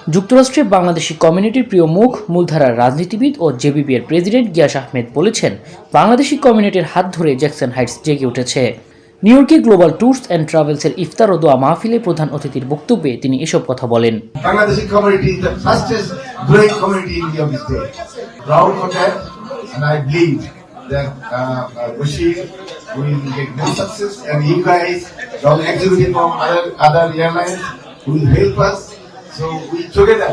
যুক্তরাষ্ট্রে বাংলাদেশি কমিউনিটির প্রিয় মুখ মূলধারার রাজনীতিবিদ ও জেবিবি এর প্রেসিডেন্ট গিয়াস আহমেদ বলেছেন, বাংলাদেশি কমিউনিটির হাত ধরে জ্যাকসন হাইটস জেগে উঠেছে। নিউ ইয়র্কে গ্লোবাল ট্যুরস অ্যান্ড ট্রাভেলসের ইফতার ও দোয়া মাহফিলে প্রধান অতিথির বক্তব্যে তিনি এসব কথা বলেন। Bangladeshi community is the fastest growing community in New York State. Proud for that, and I believe that Bashir will get more success, and you guys, from executive from other airlines, will help us. So we together.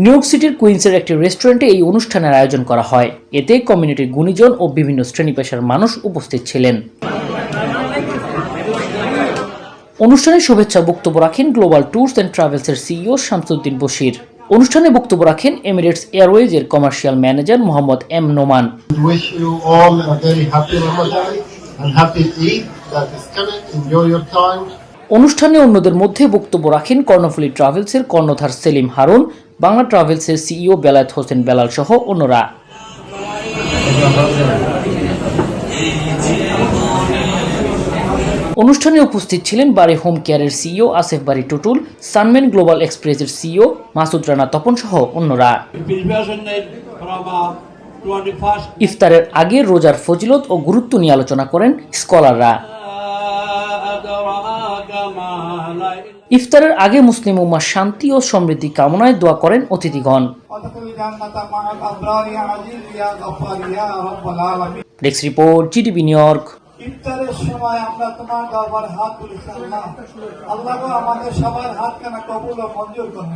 New York সিটির কুইন্সের একটি রেস্টুরেন্টে এই অনুষ্ঠানের আয়োজন করা হয়। এতে কমিউনিটির গুণীজন ও বিভিন্ন শ্রেণী পেশার মানুষ উপস্থিত ছিলেন। অনুষ্ঠানে শুভেচ্ছা বক্তব্য রাখেন গ্লোবাল ট্যুরস অ্যান্ড ট্রাভেলসের সিইও শামসুদ্দিন বশির। অনুষ্ঠানে বক্তব্য রাখেন এমিরেটস এয়ারওয়েজের commercial manager Mohammad M Noman. অনুষ্ঠানে অন্যদের মধ্যে বক্তব্য রাখেন কর্ণফুলী ট্রাভেলসের কর্ণধার সেলিম হারুন, বাংলা ট্রাভেলসের সিইও বেলায়েত হোসেন বেলাল সহ অন্যরা। অনুষ্ঠানে উপস্থিত ছিলেন বাড়ি হোম কেয়ারের সিইও আসিফ বাড়ি টুটুল, সানম্যান গ্লোবাল এক্সপ্রেসের সিইও মাসুদ রানা তপন সহ অন্যরা। ইফতারের আগে রোজার ফজিলত ও গুরুত্ব নিয়ে আলোচনা করেন স্কলাররা। ইফতারের আগে মুসলিম উম্মার শান্তি ও সমৃদ্ধি কামনায় দোয়া করেন অতিথিগণ। Desk report, GTV New York. ইফতারের সময় আমরা তোমার দরবারে হাত তুলেছি, আল্লাহ আমাদের সবার হাত কেন কবুল ও মঞ্জুর করুন।